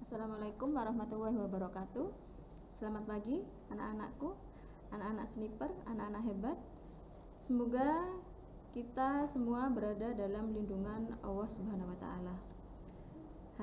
Assalamualaikum warahmatullahi wabarakatuh. Selamat pagi anak-anakku, anak-anak sniper, anak-anak hebat. Semoga kita semua berada dalam lindungan Allah Subhanahu wa taala.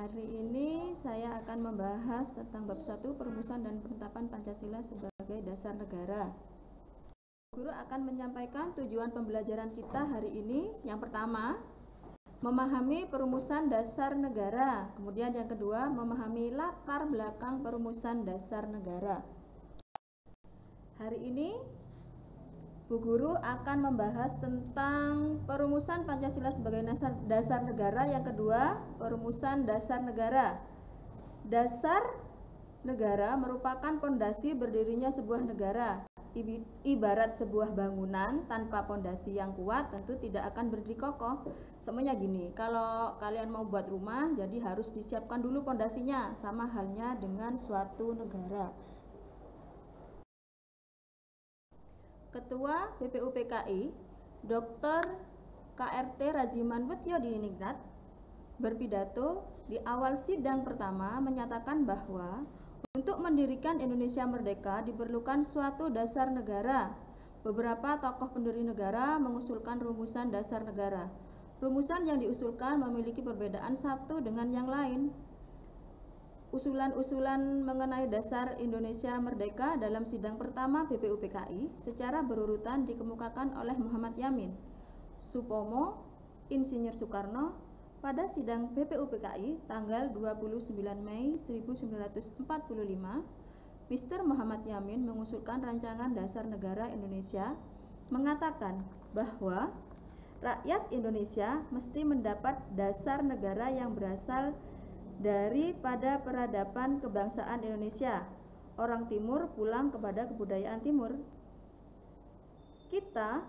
Hari ini saya akan membahas tentang bab 1 perumusan dan penetapan Pancasila sebagai dasar negara. Guru akan menyampaikan tujuan pembelajaran kita hari ini. Yang pertama, memahami perumusan dasar negara. Kemudian yang kedua, memahami latar belakang perumusan dasar negara. Hari ini Bu Guru akan membahas tentang perumusan Pancasila sebagai dasar negara. Yang kedua, perumusan dasar negara. Dasar negara merupakan pondasi berdirinya sebuah negara. Ibarat sebuah bangunan tanpa pondasi yang kuat tentu tidak akan berdiri kokoh. Semuanya gini, kalau kalian mau buat rumah jadi harus disiapkan dulu pondasinya, sama halnya dengan suatu negara. Ketua BPUPKI Dr. KRT Rajiman Wetyodiningrat berpidato di awal sidang pertama menyatakan bahwa untuk mendirikan Indonesia merdeka diperlukan suatu dasar negara. Beberapa tokoh pendiri negara mengusulkan rumusan dasar negara. Rumusan yang diusulkan memiliki perbedaan satu dengan yang lain. Usulan-usulan mengenai dasar Indonesia merdeka dalam sidang pertama BPUPKI secara berurutan dikemukakan oleh Muhammad Yamin, Supomo, Insinyur Soekarno pada sidang BPUPKI tanggal 29 Mei 1945. Mr. Muhammad Yamin mengusulkan rancangan dasar negara Indonesia, mengatakan bahwa rakyat Indonesia mesti mendapat dasar negara yang berasal daripada peradaban kebangsaan Indonesia. Orang Timur pulang kepada kebudayaan Timur. Kita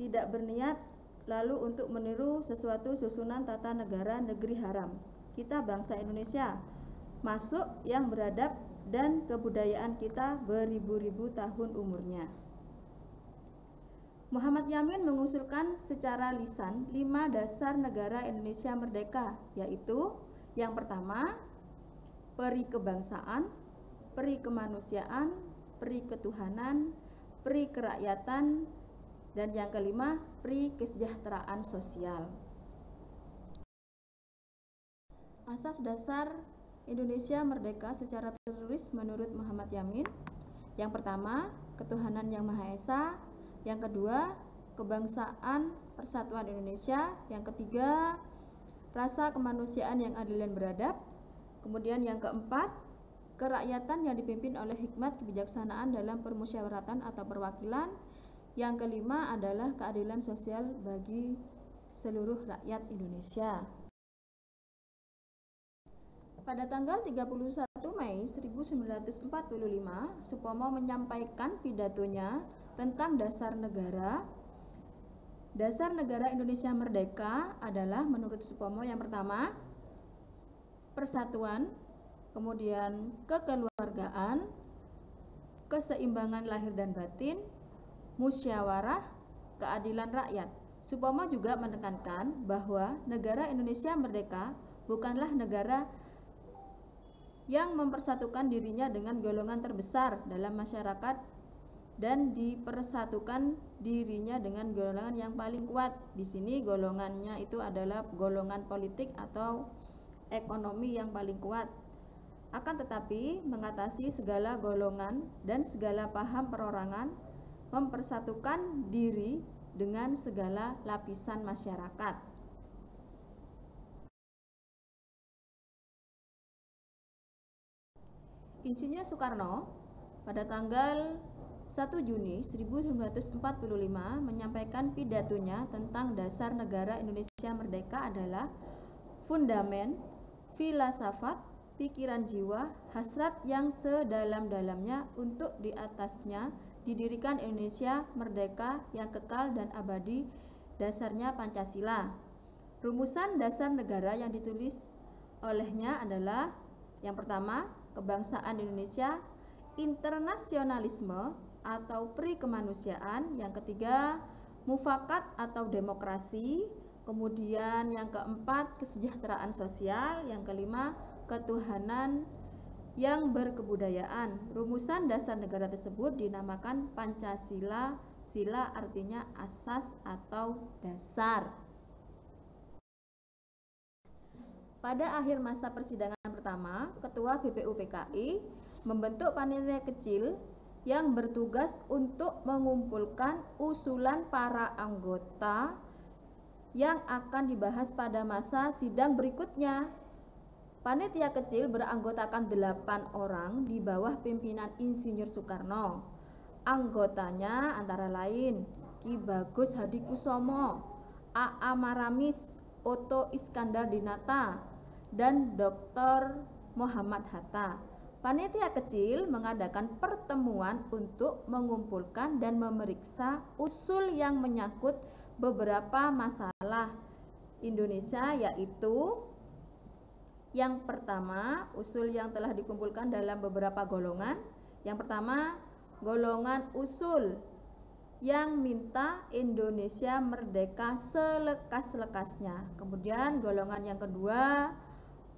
tidak berniat lalu untuk meniru sesuatu susunan tata negara negeri haram. Kita bangsa Indonesia, masuk yang beradab dan kebudayaan kita beribu-ribu tahun umurnya. Muhammad Yamin mengusulkan secara lisan 5 dasar negara Indonesia merdeka, yaitu yang pertama, peri kebangsaan, peri kemanusiaan, peri ketuhanan, peri kerakyatan, dan yang kelima, peri kesejahteraan sosial. Asas dasar Indonesia merdeka secara tertulis menurut Muhammad Yamin. Yang pertama, ketuhanan yang Maha Esa. Yang kedua, kebangsaan persatuan Indonesia. Yang ketiga, rasa kemanusiaan yang adil dan beradab. Kemudian yang keempat, kerakyatan yang dipimpin oleh hikmat kebijaksanaan dalam permusyawaratan atau perwakilan. Yang kelima adalah keadilan sosial bagi seluruh rakyat Indonesia. Pada tanggal 31 Mei 1945, Supomo menyampaikan pidatonya tentang dasar negara. Dasar negara Indonesia merdeka adalah menurut Supomo yang pertama, persatuan, kemudian kekeluargaan, keseimbangan lahir dan batin, musyawarah, keadilan rakyat. Supomo juga menekankan bahwa negara Indonesia merdeka bukanlah negara yang mempersatukan dirinya dengan golongan terbesar dalam masyarakat dan dipersatukan dirinya dengan golongan yang paling kuat. Di sini golongannya itu adalah golongan politik atau ekonomi yang paling kuat. Akan tetapi mengatasi segala golongan dan segala paham perorangan, mempersatukan diri dengan segala lapisan masyarakat. Insinyur Soekarno pada tanggal 1 Juni 1945 menyampaikan pidatonya tentang dasar negara Indonesia merdeka adalah fundamen, filsafat, pikiran jiwa, hasrat yang sedalam-dalamnya untuk di atasnya didirikan Indonesia merdeka yang kekal dan abadi, dasarnya Pancasila. Rumusan dasar negara yang ditulis olehnya adalah yang pertama, kebangsaan Indonesia, internasionalisme atau peri kemanusiaan. Yang ketiga, mufakat atau demokrasi, Kemudian yang keempat, kesejahteraan sosial. Yang kelima, ketuhanan yang berkebudayaan. Rumusan dasar negara tersebut dinamakan Pancasila. Sila artinya asas atau dasar. Pada akhir masa persidangan pertama, Ketua BPUPKI membentuk panitia kecil yang bertugas untuk mengumpulkan usulan para anggota yang akan dibahas pada masa sidang berikutnya. Panitia kecil beranggotakan 8 orang di bawah pimpinan Insinyur Soekarno. Anggotanya antara lain Ki Bagus Hadikusumo, A.A. Maramis, Otto Iskandar Dinata, dan Dr. Muhammad Hatta. Panitia kecil mengadakan pertemuan untuk mengumpulkan dan memeriksa usul yang menyangkut beberapa masalah Indonesia, yaitu yang pertama, usul yang telah dikumpulkan dalam beberapa golongan. Yang pertama, golongan usul yang minta Indonesia merdeka selekas-lekasnya. Kemudian golongan yang kedua,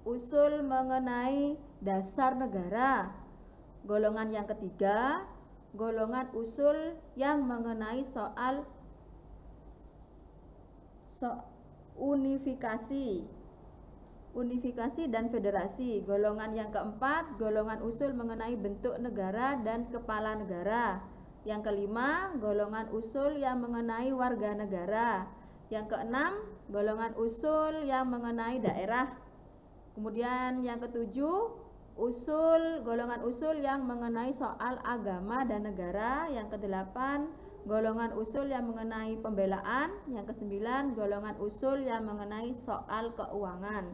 usul mengenai dasar negara. Golongan yang ketiga, golongan usul yang mengenai soal unifikasi dan federasi. Golongan yang keempat, golongan usul mengenai bentuk negara dan kepala negara. Yang kelima, golongan usul yang mengenai warga negara. Yang keenam, golongan usul yang mengenai daerah. Kemudian yang ketujuh, golongan usul yang mengenai soal agama dan negara. Yang kedelapan, golongan usul yang mengenai pembelaan. Yang kesembilan, golongan usul yang mengenai soal keuangan.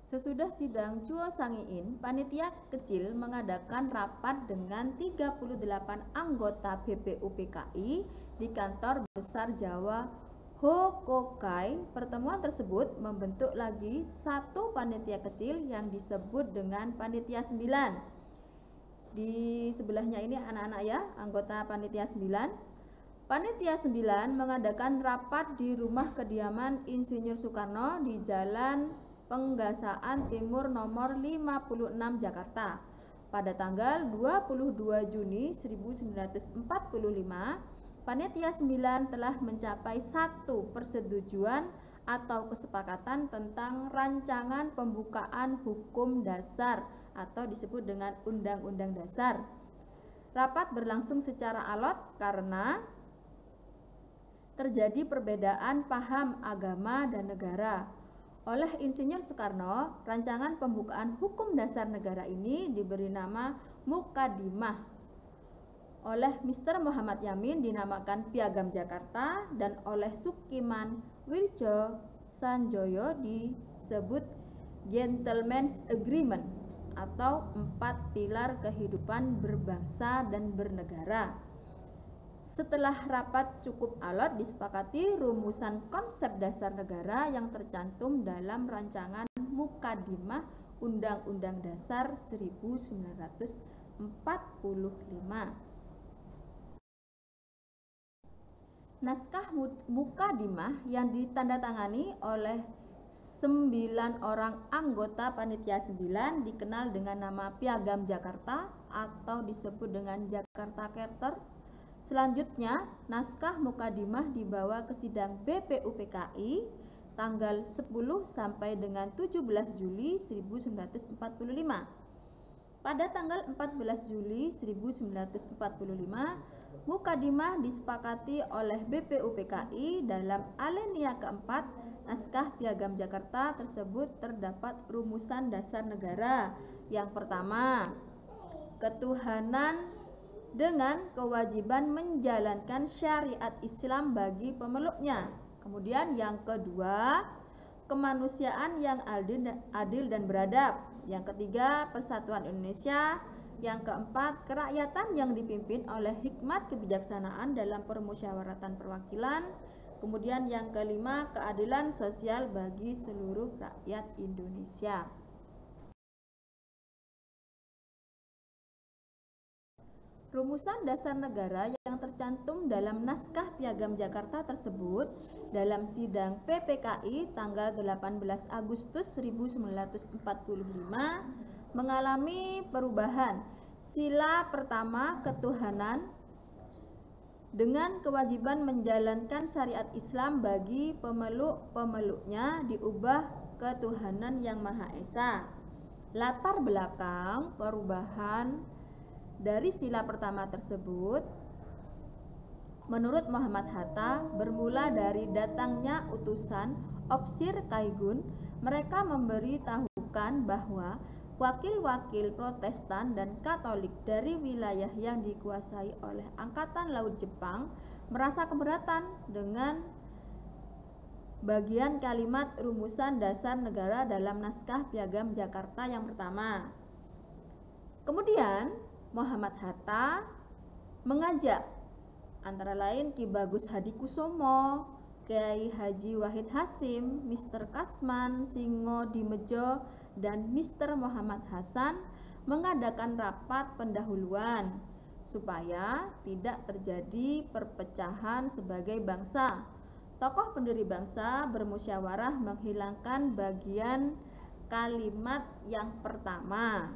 Sesudah sidang Chuo Sangiin, panitia kecil mengadakan rapat dengan 38 anggota BPUPKI di kantor besar Jawa Hokokai. Pertemuan tersebut membentuk lagi satu panitia kecil yang disebut dengan Panitia 9. Di sebelahnya ini anak-anak ya, anggota Panitia 9. Panitia 9 mengadakan rapat di rumah kediaman Insinyur Soekarno di Jalan Penggasaan Timur nomor 56 Jakarta pada tanggal 22 Juni 1945. Panitia 9 telah mencapai satu persetujuan atau kesepakatan tentang rancangan pembukaan hukum dasar atau disebut dengan Undang-Undang Dasar. Rapat berlangsung secara alot karena terjadi perbedaan paham agama dan negara. Oleh Insinyur Soekarno, rancangan pembukaan hukum dasar negara ini diberi nama Mukadimah. Oleh Mr. Muhammad Yamin dinamakan Piagam Jakarta, dan oleh Sukiman Wirjo Sanjoyo disebut Gentleman's Agreement atau 4 pilar kehidupan berbangsa dan bernegara. Setelah rapat cukup alot, disepakati rumusan konsep dasar negara yang tercantum dalam rancangan Mukadimah Undang-Undang Dasar 1945. Naskah Mukadimah yang ditandatangani oleh 9 orang anggota Panitia 9 dikenal dengan nama Piagam Jakarta atau disebut dengan Jakarta Charter. Selanjutnya, naskah Mukadimah dibawa ke sidang BPUPKI tanggal 10 sampai dengan 17 Juli 1945. Pada tanggal 14 Juli 1945, Mukadimah disepakati oleh BPUPKI. Dalam alinea keempat naskah Piagam Jakarta tersebut terdapat rumusan dasar negara. Yang pertama, ketuhanan dengan kewajiban menjalankan syariat Islam bagi pemeluknya. Kemudian yang kedua, kemanusiaan yang adil dan beradab. Yang ketiga, persatuan Indonesia. Yang keempat, kerakyatan yang dipimpin oleh hikmat kebijaksanaan dalam permusyawaratan perwakilan. Kemudian yang kelima, keadilan sosial bagi seluruh rakyat Indonesia. Rumusan dasar negara yang tercantum dalam naskah Piagam Jakarta tersebut dalam sidang PPKI tanggal 18 Agustus 1945 mengalami perubahan. Sila pertama, ketuhanan dengan kewajiban menjalankan syariat Islam bagi pemeluk-pemeluknya diubah ketuhanan yang Maha Esa. Latar belakang perubahan dari sila pertama tersebut menurut Muhammad Hatta bermula dari datangnya utusan Opsir Kaigun. Mereka memberitahukan bahwa wakil-wakil Protestan dan Katolik dari wilayah yang dikuasai oleh Angkatan Laut Jepang merasa keberatan dengan bagian kalimat rumusan dasar negara dalam naskah Piagam Jakarta yang pertama. Kemudian Muhammad Hatta mengajak antara lain Ki Bagus Hadikusumo, Kiai Haji Wahid Hasim, Mr. Kasman Singo-Dimejo, dan Mr. Muhammad Hasan mengadakan rapat pendahuluan supaya tidak terjadi perpecahan sebagai bangsa. Tokoh pendiri bangsa bermusyawarah menghilangkan bagian kalimat yang pertama.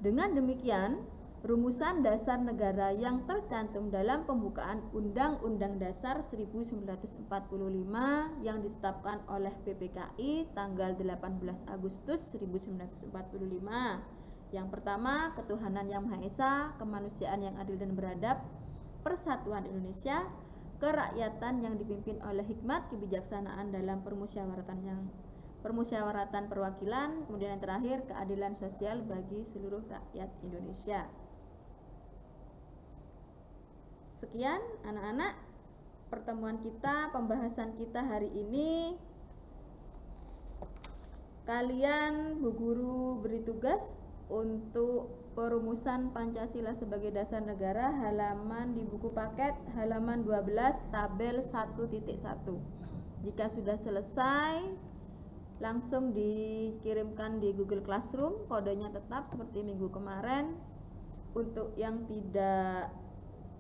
Dengan demikian, rumusan dasar negara yang tercantum dalam pembukaan Undang-Undang Dasar 1945 yang ditetapkan oleh PPKI tanggal 18 Agustus 1945. Yang pertama, ketuhanan yang Maha Esa, kemanusiaan yang adil dan beradab, persatuan Indonesia, kerakyatan yang dipimpin oleh hikmat kebijaksanaan dalam permusyawaratan perwakilan, kemudian yang terakhir keadilan sosial bagi seluruh rakyat Indonesia. Sekian anak-anak pertemuan kita, pembahasan kita hari ini. Kalian Bu Guru beri tugas untuk perumusan Pancasila sebagai dasar negara halaman di buku paket halaman 12 tabel 1.1. Jika sudah selesai langsung dikirimkan di Google Classroom, kodenya tetap seperti minggu kemarin. Untuk yang tidak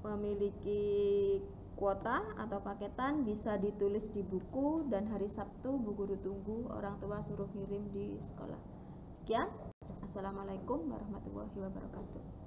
memiliki kuota atau paketan bisa ditulis di buku, dan hari Sabtu Bu Guru tunggu orang tua suruh kirim di sekolah. Sekian, Assalamualaikum warahmatullahi wabarakatuh.